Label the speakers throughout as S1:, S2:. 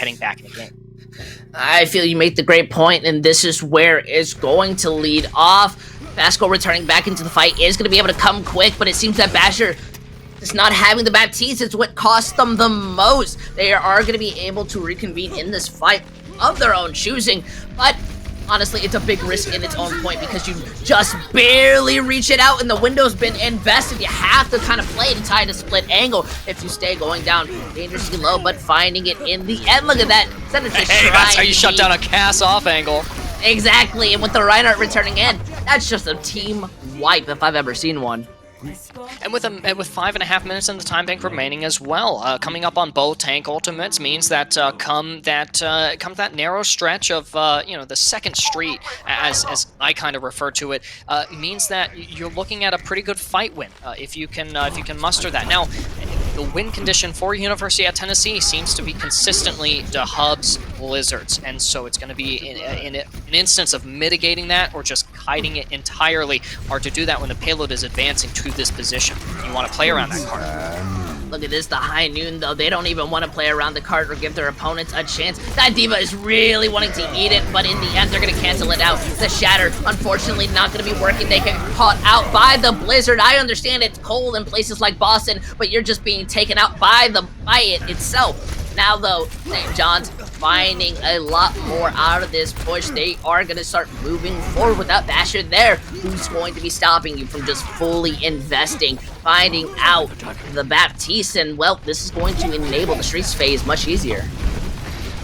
S1: heading back in the game.
S2: I feel you make the great point, and this is where it's going to lead off. Vasco returning back into the fight is going to be able to come quick, but it seems that Basher is not having the Baptiste. It's what cost them the most. They are going to be able to reconvene in this fight of their own choosing, but honestly, it's a big risk in its own point because you just barely reach it out and the window's been invested. You have to kind of play to tie the split angle if you stay going down dangerously low, but finding it in the end. Look at that.
S1: Hey, that's how you shut down a cast-off angle.
S2: Exactly, and with the Reinhardt returning in, that's just a team wipe if I've ever seen one.
S1: And with 5.5 minutes in the time bank remaining as well, coming up on both tank ultimates means that come that narrow stretch of the second street, as I kind of refer to it, means that you're looking at a pretty good fight win if you can muster that. Now, the win condition for University of Tennessee seems to be consistently the hub's blizzards, and so it's going to be an instance of mitigating that or just kiting it entirely. Hard to do that when the payload is advancing to this position. You want to play around that card.
S2: Look at this, the High Noon, though. They don't even want to play around the card or give their opponents a chance. That D.Va is really wanting to eat it, but in the end, they're going to cancel it out. The Shatter, unfortunately, not going to be working. They get caught out by the Blizzard. I understand it's cold in places like Boston, but you're just being taken out by it itself. Now, though, St. John's finding a lot more out of this push. They are going to start moving forward without Basher there. Who's going to be stopping you from just fully investing, finding out the Baptiste? And, well, this is going to enable the Streets phase much easier.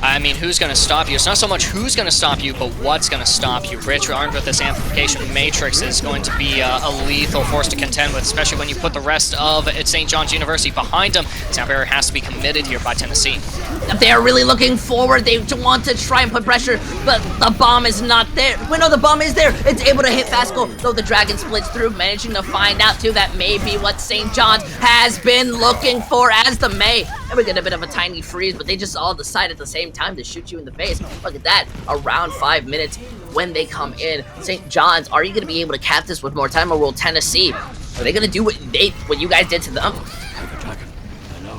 S1: I mean, who's going to stop you? It's not so much who's going to stop you, but what's going to stop you. Rich, armed with this amplification matrix, is going to be a lethal force to contend with, especially when you put the rest of St. John's University behind him. Sound barrier has to be committed here by Tennessee.
S2: If they are really looking forward, they want to try and put pressure, but the bomb is not there. Wait, no, the bomb is there. It's able to hit Fasco, though the Dragon splits through, managing to find out, too, that may be what St. John's has been looking for as the May. And we get a bit of a tiny freeze, but they just all decide at the same time to shoot you in the face. Look at that. Around 5 minutes when they come in. St. John's, are you going to be able to cap this with more time, or will Tennessee? Are they going to do what you guys did to them?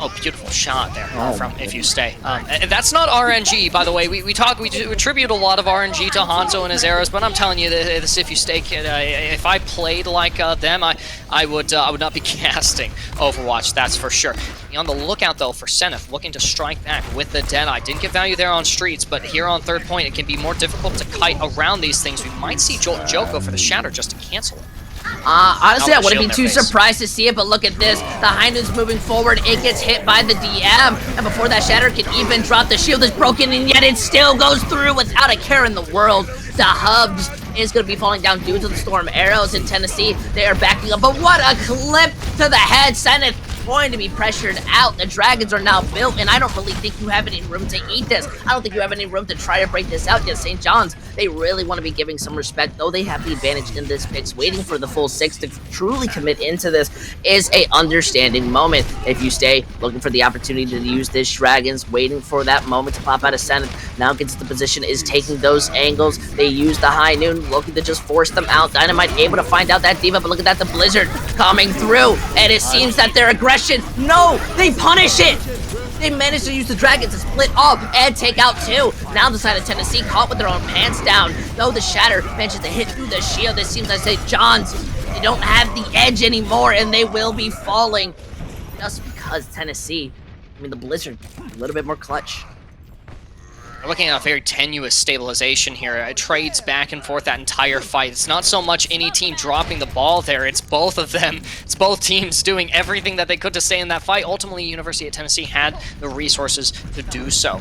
S1: Oh, beautiful shot there from If You Stay. That's not RNG, by the way. We attribute a lot of RNG to Hanzo and his arrows, but I'm telling you, this If You Stay kid, if I played like them, I would not be casting Overwatch, that's for sure. Be on the lookout, though, for Zenith, looking to strike back with the Deadeye. Didn't get value there on Streets, but here on third point, it can be more difficult to kite around these things. We might see Jolt and Joe go for the Shatter just to cancel it.
S2: Honestly, I wouldn't be too surprised to see it, but look at this. The Heinun's moving forward. It gets hit by the DM, and before that Shatter can even drop, the shield is broken, and yet it still goes through without a care in the world. The Hubs is going to be falling down due to the Storm Arrows in Tennessee. They are backing up, but what a clip to the head. Zenith going to be pressured out. The Dragons are now built, and I don't really think you have any room to eat this. I don't think you have any room to try to break this out yet. St. John's, they really want to be giving some respect, though they have the advantage in this picks. Waiting for the full 6 to truly commit into this is a understanding moment. If you stay looking for the opportunity to use this Dragons, waiting for that moment to pop out of Zenith, now gets the position, is taking those angles. They use the High Noon, looking to just force them out. Dynamite able to find out that D.Va, but look at that, the Blizzard coming through, and it seems that their aggression, no, they punish it. They managed to use the Dragon to split up and take out 2. Now the side of Tennessee caught with their own pants down. Though the Shatter manages to hit through the shield, it seems like St. John's, they don't have the edge anymore, and they will be falling just because Tennessee, I mean, the Blizzard, a little bit more clutch.
S1: We're looking at a very tenuous stabilization here. It trades back and forth that entire fight. It's not so much any team dropping the ball there. It's both of them. It's both teams doing everything that they could to stay in that fight. Ultimately, University of Tennessee had the resources to do so.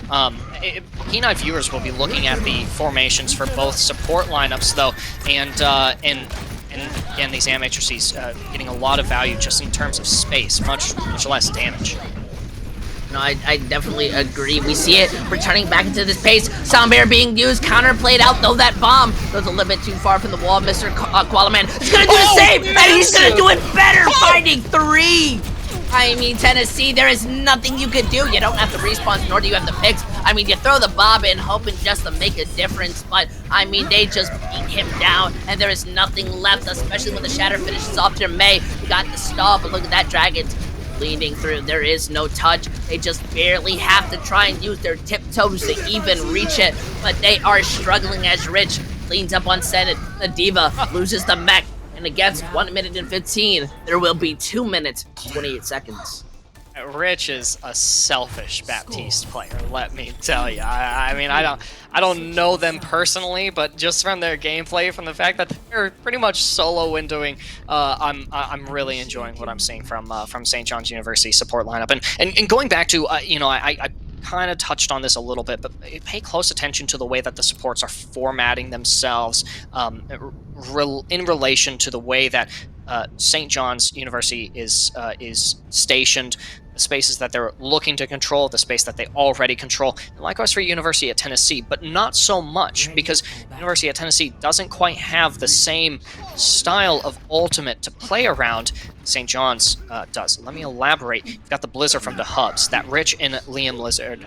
S1: Keen Eye viewers will be looking at the formations for both support lineups, though, and again, these AM matrices getting a lot of value just in terms of space, much less damage.
S2: No, I definitely agree. We see it returning back into this pace. Soundbear being used, counter played out, though that bomb goes a little bit too far from the wall. Mr. Qualaman is going to do the same, and he's going to do it better, finding 3. I mean, Tennessee, there is nothing you could do. You don't have the respawns, nor do you have the picks. I mean, you throw the bomb in, hoping just to make a difference, but, I mean, they just beat him down, and there is nothing left, especially when the Shatter finishes off their May. You got the stall, but look at that Dragon. leaning through. There is no touch. They just barely have to try and use their tiptoes to even reach it, but they are struggling as Rich leans up on Senate. The Diva loses the mech, and against 1 minute and 15, there will be 2 minutes, 28 seconds.
S1: Rich is a selfish Baptiste player, let me tell you. I mean, I don't know them personally, but just from their gameplay, from the fact that they're pretty much solo windowing, I'm really enjoying what I'm seeing from St. John's University support lineup. And going back to you know, I kind of touched on this a little bit, but pay close attention to the way that the supports are formatting themselves in relation to the way that St. John's University is stationed, the spaces that they're looking to control, the space that they already control, and likewise for University of Tennessee, but not so much, because University of Tennessee doesn't quite have the same style of ultimate to play around St. John's does. Let me elaborate. You've got the Blizzard from the hubs. That Rich and Liam Lizard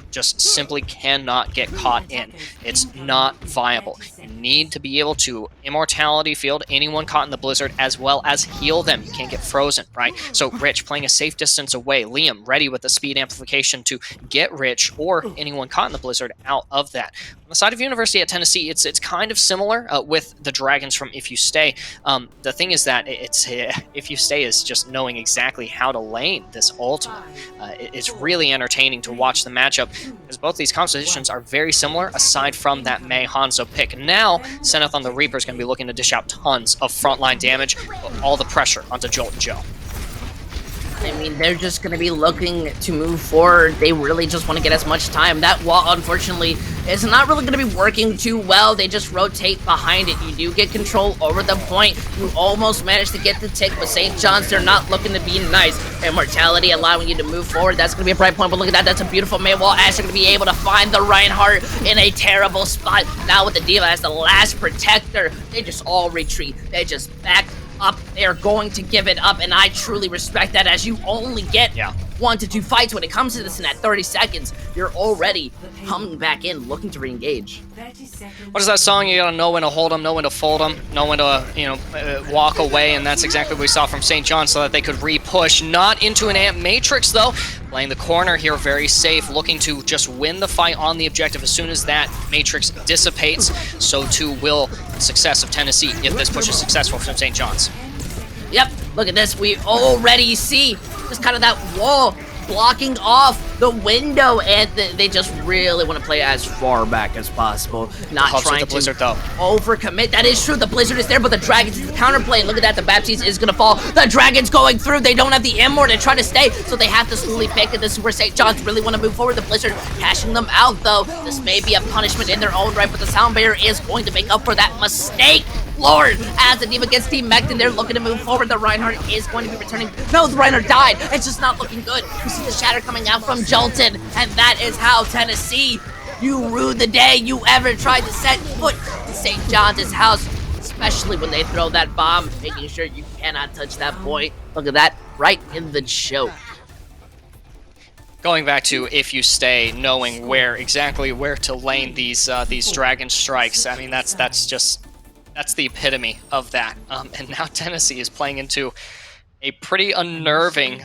S1: just simply cannot get caught in. It's not viable. You need to be able to Immortality Field anyone caught in the Blizzard, as well as heal them. You can't get frozen, right? So Rich playing a safe distance away. Liam ready with the speed amplification to get Rich or anyone caught in the Blizzard out of that. On the side of University of Tennessee, it's kind of similar with the Dragons from If You Stay. The thing is that If You Stay is just knowing exactly how to lane this ultimate. It's really entertaining to watch the matchup, because both these compositions are very similar, aside from that Mei Hanzo pick. Now, Zenith on the Reaper is going to be looking to dish out tons of frontline damage, put all the pressure onto Jolt and Joe.
S2: I mean, they're just going to be looking to move forward. They really just want to get as much time. That wall, unfortunately, is not really going to be working too well. They just rotate behind it. You do get control over the point. You almost managed to get the tick, but St. John's, they're not looking to be nice. Immortality allowing you to move forward. That's going to be a bright point, but look at that. That's a beautiful Mei wall. Ash are going to be able to find the Reinhardt in a terrible spot. Now with the Diva as the last protector, they just all retreat. They just back up. They are going to give it up, and I truly respect that, as you only get 1 to 2 fights when it comes to this in that 30 seconds. You're already coming back in, looking to re-engage.
S1: What is that song? You gotta know when to hold them, know when to fold them, know when to, walk away, and that's exactly what we saw from St. John, so that they could re-push. Not into an Ant Matrix, though. Playing the corner here, very safe, looking to just win the fight on the objective. As soon as that Matrix dissipates, so too will the success of Tennessee, if this push is successful from St. John's.
S2: Yep, look at this. We already see just kind of that wall blocking off the window, and they just really want to play as far back as possible, not trying to
S1: Blizzard, though.
S2: overcommit. That is true, the Blizzard is there, but the Dragons is the counterplay. Look at that, the Baptiste is going to fall. The Dragon's going through. They don't have the Immort to try to stay, so they have to slowly pick it. This is where St. John's really want to move forward. The Blizzard cashing them out, though. This may be a punishment in their own right, but the Sound Barrier is going to make up for that mistake. Lord, as the Diva gets demeched and they're looking to move forward, the Reinhardt is going to be returning. No, the Reinhardt died. It's just not looking good. You see the shatter coming out from Jolton, and that is how Tennessee, you rued the day you ever tried to set foot in St. John's house, especially when they throw that bomb, making sure you cannot touch that point. Look at that, right in the choke.
S1: Going back to If You Stay, knowing exactly where to lane these Dragon Strikes, I mean, that's the epitome of that. And now Tennessee is playing into a pretty unnerving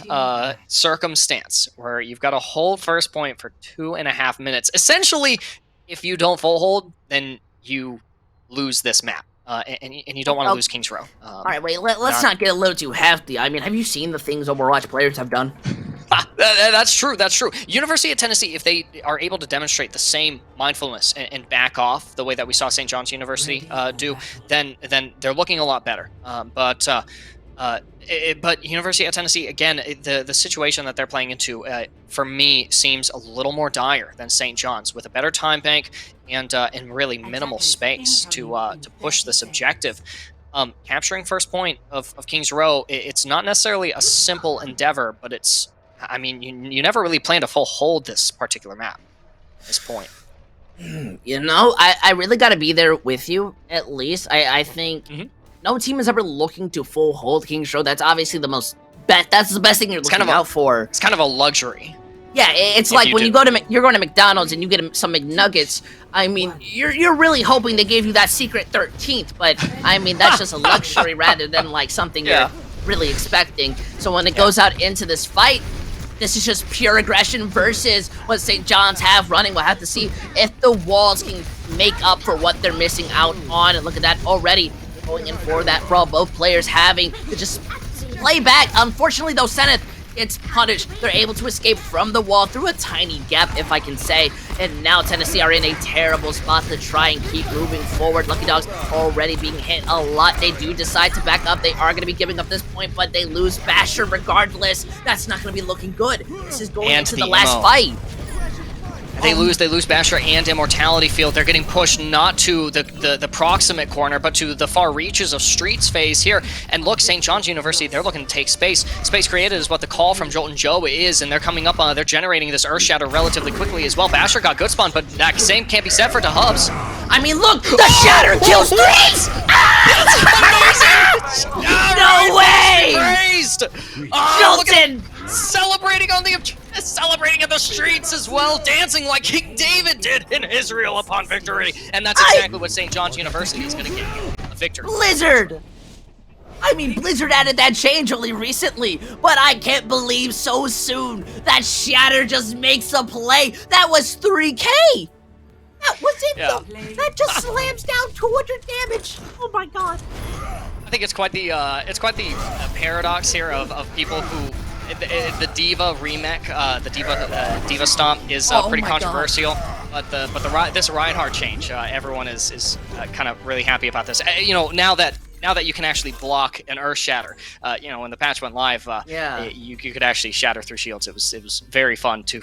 S1: circumstance where you've got to hold first point for 2.5 minutes. Essentially, if you don't full hold, then you lose this map. And you don't want to lose King's Row.
S2: All right, wait, let's not get a little too hefty. I mean, have you seen the things Overwatch players have done?
S1: That's true. That's true. University of Tennessee, if they are able to demonstrate the same mindfulness and back off the way that we saw St. John's University do, then they're looking a lot better. But University of Tennessee, again, the situation that they're playing into, for me, seems a little more dire than St. John's, with a better time bank and really minimal space to push this objective. Capturing first point of King's Row, it's not necessarily a simple endeavor, but it's, I mean, you never really plan to full hold this particular map at this point.
S2: You know, I really got to be there with you, at least. I think no team is ever looking to full hold King's Row. That's obviously the that's the best thing you're looking out for.
S1: It's kind of a luxury.
S2: Yeah, it's like when you're going to McDonald's and you get some McNuggets. I mean, you're really hoping they gave you that secret 13th, but I mean, that's just a luxury rather than like something really expecting. So when it goes out into this fight, this is just pure aggression versus what St. John's have running. We'll have to see if the walls can make up for what they're missing out on. And look at that already going in for that brawl. Both players having to just play back. Unfortunately, though, Zenith gets punished. They're able to escape from the wall through a tiny gap, if I can say. And now Tennessee are in a terrible spot to try and keep moving forward. Lucky Dogs already being hit a lot. They do decide to back up. They are going to be giving up this point, but they lose Basher regardless. That's not going to be looking good. This is going into the last fight.
S1: They lose Basher and Immortality Field. They're getting pushed not to the proximate corner, but to the far reaches of Streets phase here. And look, St. John's University, they're looking to take space. Space created is what the call from Jolt and Joe is, and they're coming up they're generating this Earth Shatter relatively quickly as well. Basher got good spawn, but that same can't be said for Hubs.
S2: I mean, look, the Shatter kills Streets! No way!
S1: Praised!
S2: Jolton!
S1: Celebrating at the streets as well, dancing like King David did in Israel upon victory. And that's exactly what St. John's University is going to get you, a victory.
S2: Blizzard! I mean, Blizzard added that change only recently, but I can't believe so soon that Shatter just makes a play. That was 3K! That was it, though. That just slams down 200 damage. Oh my god.
S1: I think it's quite the paradox here of people who the Diva remake, the Diva Stomp is pretty controversial. But this Reinhardt change, everyone is kind of really happy about this. You know, now that you can actually block an Earth Shatter, you know, when the patch went live, you could actually shatter through shields. It was very fun to